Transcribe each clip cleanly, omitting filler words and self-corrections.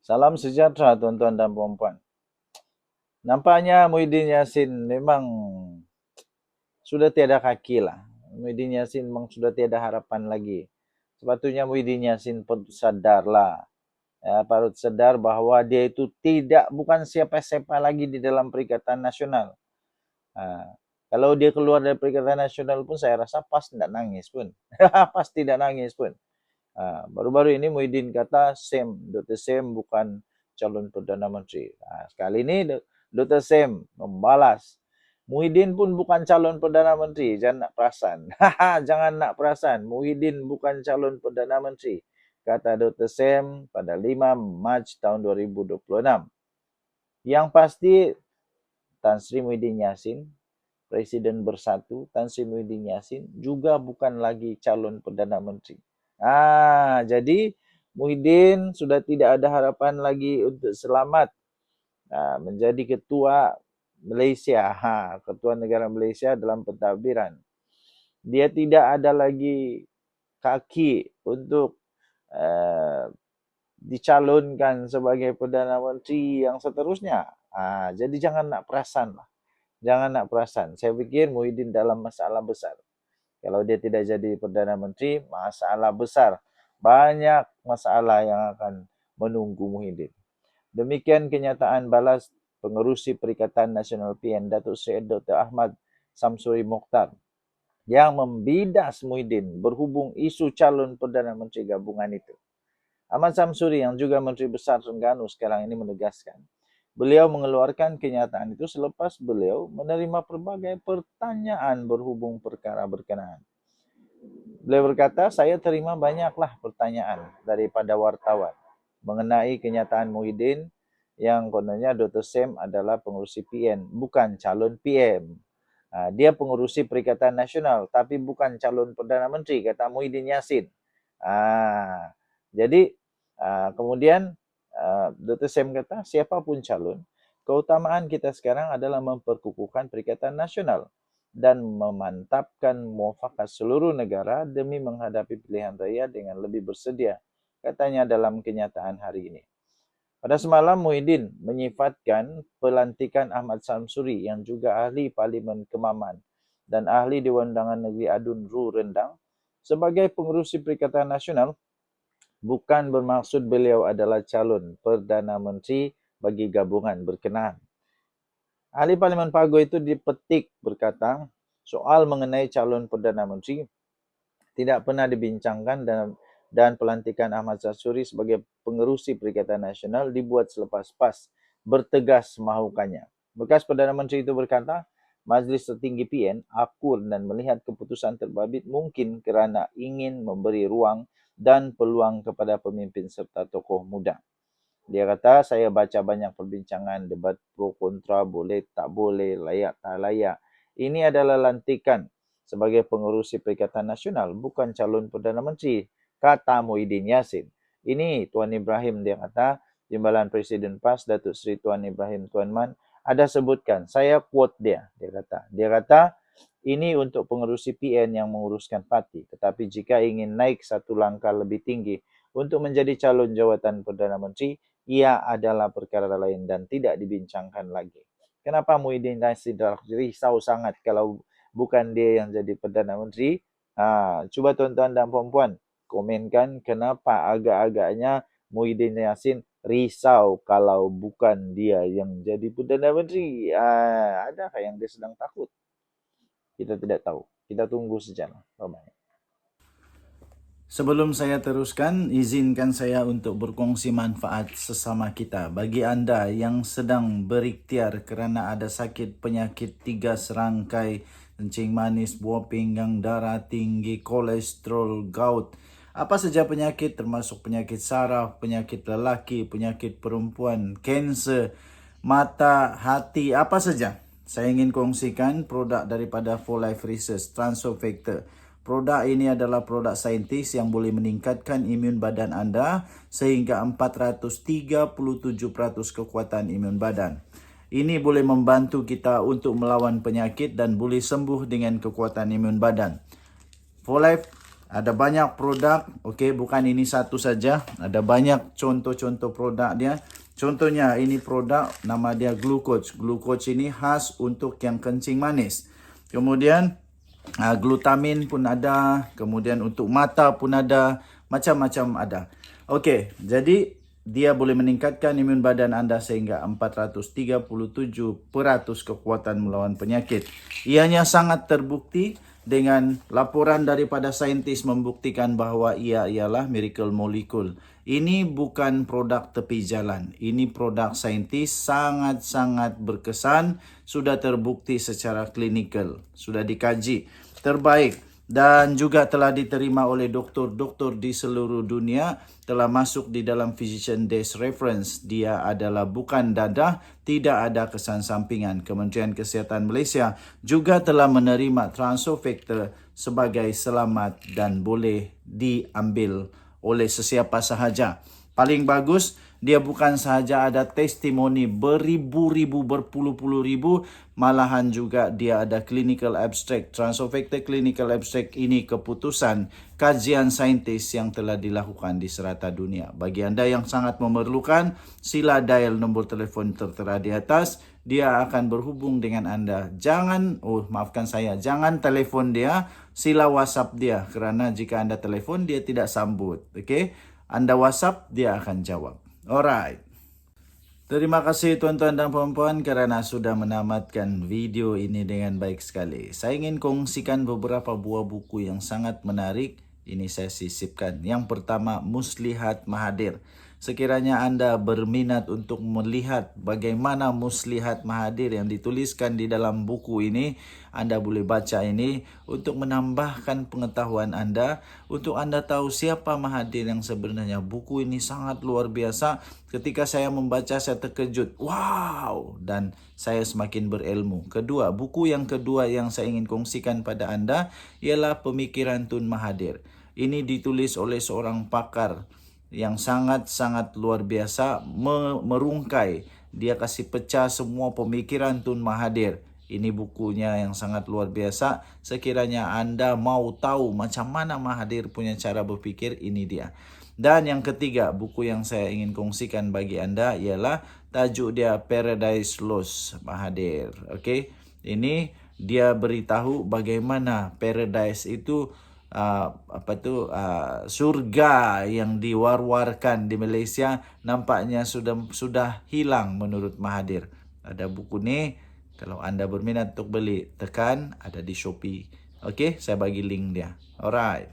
Salam sejahtera tuan-tuan dan puan-puan. Nampaknya Muhyiddin Yassin memang sudah tiada kaki lah. Muhyiddin Yassin memang sudah tiada harapan lagi. Sepatutnya Muhyiddin Yassin sadarlah. Ya, patut sadar bahwa dia itu bukan siapa-siapa lagi di dalam Perikatan Nasional. Kalau dia keluar dari Perikatan Nasional pun saya rasa pas tidak nangis pun. Pas tidak nangis pun. Baru-baru ini Muhyiddin kata Dr. Sem bukan calon Perdana Menteri. Sekali ini Dr. Sem membalas, Muhyiddin pun bukan calon Perdana Menteri, jangan nak perasan. Jangan nak perasan, Muhyiddin bukan calon Perdana Menteri, kata Dr. Sem pada 5 Mac tahun 2026. Yang pasti Tan Sri Muhyiddin Yassin, Presiden Bersatu, Tan Sri Muhyiddin Yassin juga bukan lagi calon Perdana Menteri. Jadi Muhyiddin sudah tidak ada harapan lagi untuk selamat menjadi ketua Malaysia, ketua negara Malaysia dalam pentadbiran. Dia tidak ada lagi kaki untuk dicalonkan sebagai Perdana Menteri yang seterusnya. Jadi jangan nak perasan lah. Jangan nak perasan. Saya fikir Muhyiddin dalam masalah besar. Kalau dia tidak jadi Perdana Menteri, masalah besar. Banyak masalah yang akan menunggu Muhyiddin. Demikian kenyataan balas Pengerusi Perikatan Nasional PN Datuk Seri Dr. Ahmad Samsuri Mokhtar yang membidas Muhyiddin berhubung isu calon Perdana Menteri gabungan itu. Ahmad Samsuri yang juga Menteri Besar Terengganu sekarang ini menegaskan, beliau mengeluarkan kenyataan itu selepas beliau menerima berbagai pertanyaan berhubung perkara berkenaan. Beliau berkata, saya terima banyaklah pertanyaan daripada wartawan mengenai kenyataan Muhyiddin yang kononnya Dr. Sem adalah pengurusi PN, bukan calon PM. Dia pengurusi Perikatan Nasional, tapi bukan calon Perdana Menteri, kata Muhyiddin Yassin. Jadi kemudian Dr. Sem kata, siapapun calon, keutamaan kita sekarang adalah memperkukuhkan Perikatan Nasional dan memantapkan muafakat seluruh negara demi menghadapi pilihan raya dengan lebih bersedia, katanya dalam kenyataan hari ini. Pada semalam, Muhyiddin menyifatkan pelantikan Ahmad Samsuri yang juga ahli Parlimen Kemaman dan ahli Dewan Undangan Negeri Adun Ru Rendang sebagai pengerusi Perikatan Nasional bukan bermaksud beliau adalah calon Perdana Menteri bagi gabungan berkenaan. Ahli Parlimen Pago itu dipetik berkata, soal mengenai calon Perdana Menteri tidak pernah dibincangkan dan pelantikan Ahmad Samsuri sebagai pengerusi Perikatan Nasional dibuat selepas PAS bertegas mahukannya. Bekas Perdana Menteri itu berkata, Majlis Tertinggi PN akur dan melihat keputusan terbabit mungkin kerana ingin memberi ruang dan peluang kepada pemimpin serta tokoh muda. Dia kata, saya baca banyak perbincangan, debat pro kontra, boleh tak boleh, layak tak layak. Ini adalah lantikan sebagai pengerusi Perikatan Nasional, bukan calon Perdana Menteri, kata Muhyiddin Yassin. Ini Tuan Ibrahim, dia kata, Timbalan Presiden PAS, Datuk Seri Tuan Ibrahim Tuan Man, ada sebutkan, saya quote dia kata, ini untuk pengerusi PN yang menguruskan parti, tetapi jika ingin naik satu langkah lebih tinggi untuk menjadi calon jawatan Perdana Menteri, ia adalah perkara lain dan tidak dibincangkan lagi. Kenapa Muhyiddin Yassin risau sangat kalau bukan dia yang jadi Perdana Menteri? Cuba tuan-tuan dan puan-puan komenkan kenapa agak-agaknya Muhyiddin Yassin risau kalau bukan dia yang jadi Perdana Menteri. Adakah yang dia sedang takut? Kita tidak tahu. Kita tunggu saja. Bye-bye. Sebelum saya teruskan, izinkan saya untuk berkongsi manfaat sesama kita. Bagi anda yang sedang berikhtiar kerana ada sakit penyakit 3 serangkai, kencing manis, buah pinggang, darah tinggi, kolesterol, gout, apa saja penyakit termasuk penyakit saraf, penyakit lelaki, penyakit perempuan, kanser, mata, hati, apa saja. Saya ingin kongsikan produk daripada For Life Research, Transfer Factor. Produk ini adalah produk saintis yang boleh meningkatkan imun badan anda sehingga 437% kekuatan imun badan. Ini boleh membantu kita untuk melawan penyakit dan boleh sembuh dengan kekuatan imun badan. For Life Ada banyak produk, okey, bukan ini satu saja. Ada banyak contoh-contoh produk dia. Contohnya ini produk nama dia Glucoach. Glucoach ini khas untuk yang kencing manis. Kemudian glutamin pun ada, kemudian untuk mata pun ada, macam-macam ada. Okey, jadi dia boleh meningkatkan imun badan anda sehingga 437% kekuatan melawan penyakit. Ianya sangat terbukti dengan laporan daripada saintis membuktikan bahawa ia ialah miracle molecule. Ini bukan produk tepi jalan. Ini produk saintis sangat-sangat berkesan, sudah terbukti secara klinikal, sudah dikaji, terbaik. Dan juga telah diterima oleh doktor-doktor di seluruh dunia, telah masuk di dalam Physician Desk Reference. Dia adalah bukan dadah, tidak ada kesan sampingan. Kementerian Kesihatan Malaysia juga telah menerima Transofactor sebagai selamat dan boleh diambil oleh sesiapa sahaja. Paling bagus, dia bukan sahaja ada testimoni beribu-ribu, berpuluh-puluh ribu, malahan juga dia ada clinical abstract. Transofactor clinical abstract ini keputusan kajian saintis yang telah dilakukan di serata dunia. Bagi anda yang sangat memerlukan, sila dial nombor telefon tertera di atas. Dia akan berhubung dengan anda. Jangan telefon dia, sila WhatsApp dia. Kerana jika anda telefon, dia tidak sambut. Okey? Anda WhatsApp, dia akan jawab. Alright. Terima kasih tuan-tuan dan puan-puan kerana sudah menamatkan video ini dengan baik sekali. Saya ingin kongsikan beberapa buah buku yang sangat menarik. Ini saya sisipkan. Yang pertama, Muslihat Mahathir. Sekiranya anda berminat untuk melihat bagaimana Muslihat Mahathir yang dituliskan di dalam buku ini, anda boleh baca ini untuk menambahkan pengetahuan anda, untuk anda tahu siapa Mahathir yang sebenarnya. Buku ini sangat luar biasa. Ketika saya membaca, saya terkejut. Wow! Dan saya semakin berilmu. Kedua, buku yang kedua yang saya ingin kongsikan pada anda ialah Pemikiran Tun Mahathir. Ini ditulis oleh seorang pakar yang sangat-sangat luar biasa, merungkai. Dia kasih pecah semua pemikiran Tun Mahathir. Ini bukunya yang sangat luar biasa. Sekiranya anda mau tahu macam mana Mahathir punya cara berfikir, ini dia. Dan yang ketiga, buku yang saya ingin kongsikan bagi anda ialah tajuk dia Paradise Lost Mahathir. Okey, ini dia beritahu bagaimana paradise itu surga yang diwar-warkan di Malaysia nampaknya sudah hilang menurut Mahathir. Ada buku ni, kalau anda berminat untuk beli, tekan ada di Shopee. Okey, saya bagi link dia. Alright.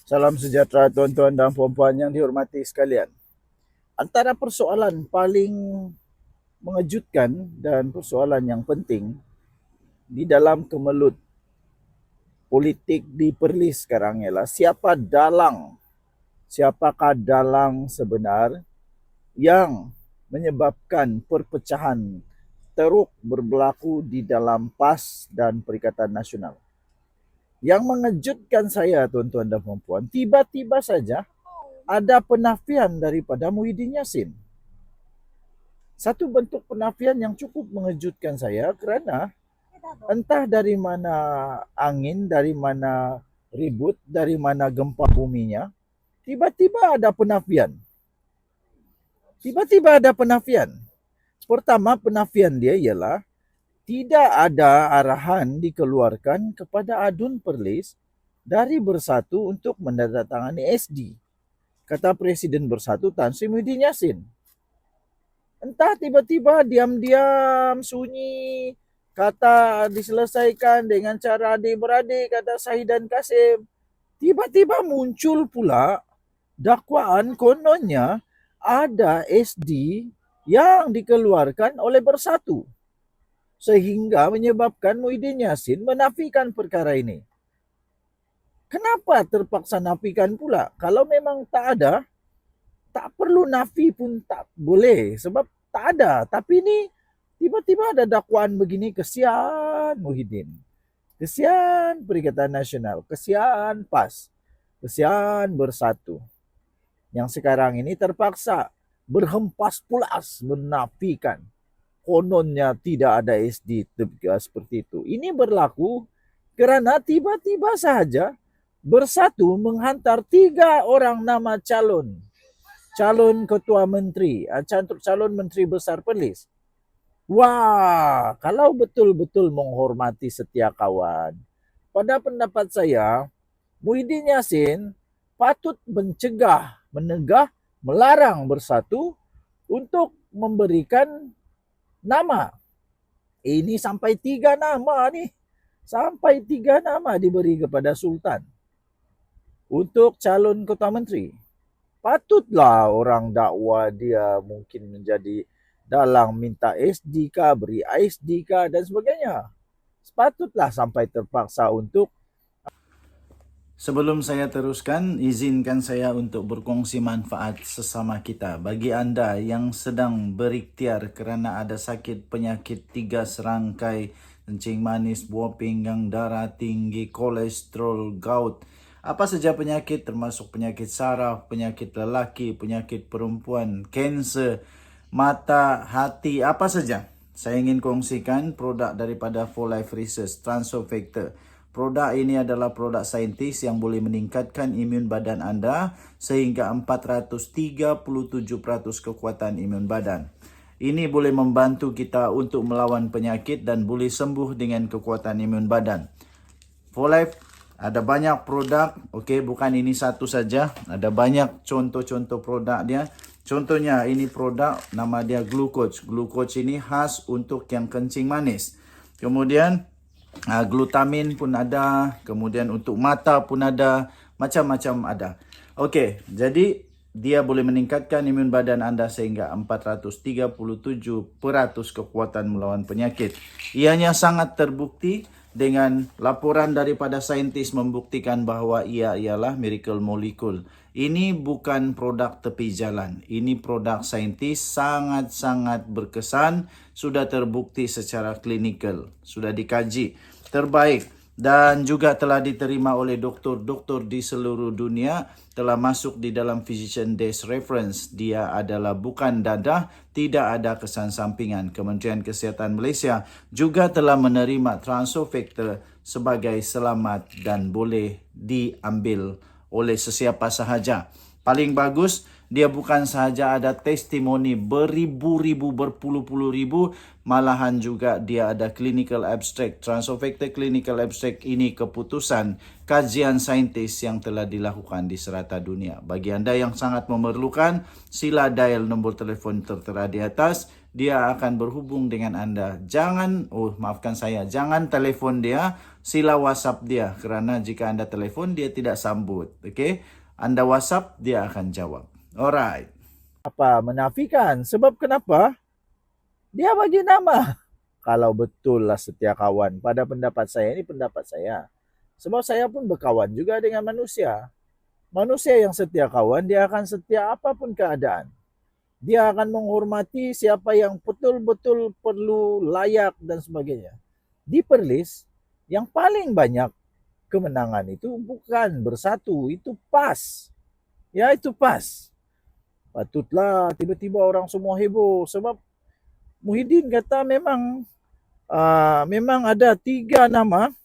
Salam sejahtera tuan-tuan dan puan-puan yang dihormati sekalian. Antara persoalan paling mengejutkan dan persoalan yang penting di dalam kemelut politik di Perlis sekarang ialah siapakah dalang sebenar yang menyebabkan perpecahan teruk berlaku di dalam PAS dan Perikatan Nasional. Yang mengejutkan saya tuan-tuan dan puan-puan, tiba-tiba saja ada penafian daripada Muhyiddin Yassin. Satu bentuk penafian yang cukup mengejutkan saya kerana entah dari mana angin, dari mana ribut, dari mana gempa buminya, tiba-tiba ada penafian. Pertama, penafian dia ialah tidak ada arahan dikeluarkan kepada Adun Perlis dari Bersatu untuk menandatangani SD. Kata Presiden Bersatu Tan Sri Muhyiddin Yassin. Entah tiba-tiba diam-diam sunyi, kata diselesaikan dengan cara adik-beradik, kata Sahid dan Kasim. Tiba-tiba muncul pula dakwaan kononnya ada SD yang dikeluarkan oleh Bersatu. Sehingga menyebabkan Muhyiddin Yassin menafikan perkara ini. Kenapa terpaksa nafikan pula? Kalau memang tak ada, tak perlu nafi pun tak boleh. Sebab tak ada. Tapi ni tiba-tiba ada dakwaan begini, kesian Muhyiddin. Kesian Perikatan Nasional. Kesian PAS. Kesian Bersatu. Yang sekarang ini terpaksa berhempas pulas menafikan kononnya tidak ada SD seperti itu. Ini berlaku karena tiba-tiba saja Bersatu menghantar 3 orang nama calon ketua menteri, calon menteri besar Perlis. Wah, kalau betul-betul menghormati setia kawan, pada pendapat saya, Muhyiddin Yassin patut mencegah, menegah, melarang Bersatu untuk memberikan nama. Ini sampai 3 nama nih. Sampai 3 nama diberi kepada Sultan untuk calon ketua menteri. Patutlah orang dakwa dia mungkin menjadi dalang minta SD kah, beri SD kah dan sebagainya. Patutlah sampai terpaksa untuk Sebelum saya teruskan, izinkan saya untuk berkongsi manfaat sesama kita. Bagi Anda yang sedang berikhtiar kerana ada sakit penyakit 3 serangkai, kencing manis, buah pinggang, darah tinggi, kolesterol, gout, apa saja penyakit termasuk penyakit saraf, penyakit lelaki, penyakit perempuan, kanser, mata, hati, apa saja. Saya ingin kongsikan produk daripada For Life Research, Transofactor. Produk ini adalah produk saintis yang boleh meningkatkan imun badan anda sehingga 437% kekuatan imun badan. Ini boleh membantu kita untuk melawan penyakit dan boleh sembuh dengan kekuatan imun badan. For Life ada banyak produk, okey, bukan ini satu saja. Ada banyak contoh-contoh produk dia. Contohnya ini produk nama dia Glucoach. Glucoach ini khas untuk yang kencing manis. Kemudian glutamin pun ada, kemudian untuk mata pun ada, macam-macam ada. Okey, jadi dia boleh meningkatkan imun badan anda sehingga 437% kekuatan melawan penyakit. Ianya sangat terbukti dengan laporan daripada saintis membuktikan bahawa ia ialah miracle molecule. Ini bukan produk tepi jalan. Ini produk saintis sangat-sangat berkesan, sudah terbukti secara klinikal, sudah dikaji, terbaik dan juga telah diterima oleh doktor-doktor di seluruh dunia, telah masuk di dalam Physician Desk Reference. Dia adalah bukan dadah, tidak ada kesan sampingan. Kementerian Kesihatan Malaysia juga telah menerima Transofactor sebagai selamat dan boleh diambil oleh sesiapa sahaja. Paling bagus, dia bukan sahaja ada testimoni beribu-ribu, berpuluh-puluh ribu, malahan juga dia ada clinical abstract. Transofactor clinical abstract ini keputusan kajian saintis yang telah dilakukan di serata dunia. Bagi anda yang sangat memerlukan, sila dial nombor telefon tertera di atas. Dia akan berhubung dengan anda. Jangan telefon dia, sila WhatsApp dia. Kerana jika anda telefon, dia tidak sambut. Okay? Anda WhatsApp, dia akan jawab. Alright. menafikan. Sebab kenapa? Dia bagi nama. Kalau betul lah setia kawan, pada pendapat saya, ini pendapat saya. Sebab saya pun berkawan juga dengan manusia. Manusia yang setia kawan, dia akan setia apapun keadaan. Dia akan menghormati siapa yang betul-betul perlu, layak dan sebagainya. Di Perlis, yang paling banyak kemenangan itu bukan Bersatu, itu PAS. Ya, itu PAS. Patutlah tiba-tiba orang semua heboh sebab Muhyiddin kata memang ada 3 nama.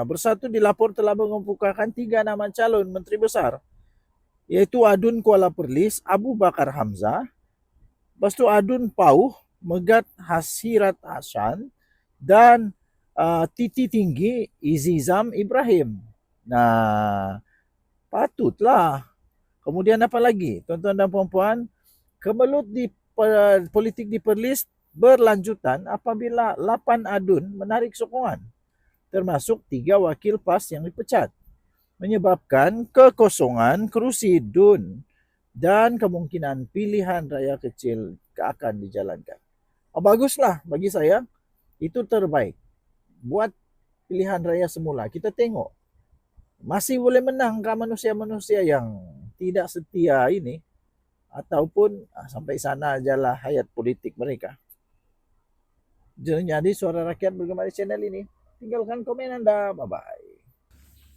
Bersatu dilapor telah mengemukakan 3 nama calon menteri besar, iaitu Adun Kuala Perlis, Abu Bakar Hamzah, lepas tu Adun Pauh, Megat Hasirat Hasan dan Titi Tinggi Izizam Ibrahim. Nah, patutlah. Kemudian apa lagi? Tuan-tuan dan puan-puan, kemelut di politik di Perlis berlanjutan apabila 8 adun menarik sokongan, termasuk 3 wakil PAS yang dipecat, menyebabkan kekosongan kerusi DUN dan kemungkinan pilihan raya kecil akan dijalankan. Baguslah bagi saya, itu terbaik. Buat pilihan raya semula, kita tengok masih boleh menang ke manusia-manusia yang tidak setia ini, ataupun sampai sana ajalah hayat politik mereka. Jadi Suara Rakyat bergema di channel ini. Tinggalkan komen anda. Bye-bye.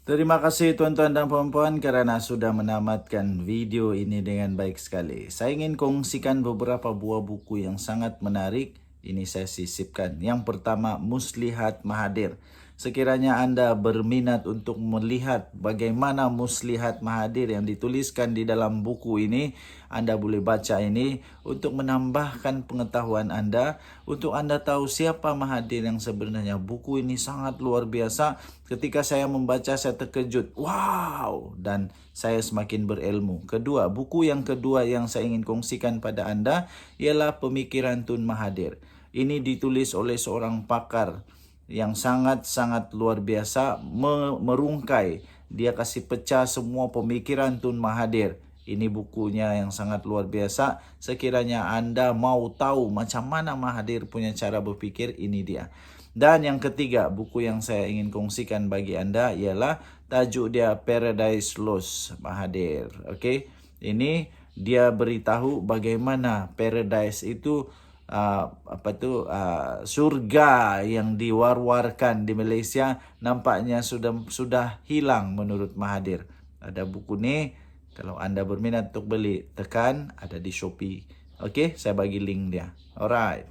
Terima kasih tuan-tuan dan puan-puan kerana sudah menamatkan video ini dengan baik sekali. Saya ingin kongsikan beberapa buah buku yang sangat menarik. Ini saya sisipkan. Yang pertama, Muslihat Mahathir. Sekiranya Anda berminat untuk melihat bagaimana Muslihat Mahathir yang dituliskan di dalam buku ini, Anda boleh baca ini untuk menambahkan pengetahuan Anda, untuk Anda tahu siapa Mahathir yang sebenarnya. Buku ini sangat luar biasa. Ketika saya membaca, saya terkejut. Wow! Dan saya semakin berilmu. Kedua, buku yang kedua yang saya ingin kongsikan pada Anda ialah Pemikiran Tun Mahathir. Ini ditulis oleh seorang pakar yang sangat-sangat luar biasa, merungkai. Dia kasih pecah semua pemikiran Tun Mahathir. Ini bukunya yang sangat luar biasa. Sekiranya Anda mau tahu macam mana Mahathir punya cara berpikir, ini dia. Dan yang ketiga, buku yang saya ingin kongsikan bagi Anda ialah tajuk dia Paradise Lost Mahathir. Okey. Ini dia beritahu bagaimana paradise itu surga yang diwar-warkan di Malaysia nampaknya sudah hilang menurut Mahathir. Ada buku ni, kalau anda berminat untuk beli, tekan, ada di Shopee. Okey, saya bagi link dia. Alright.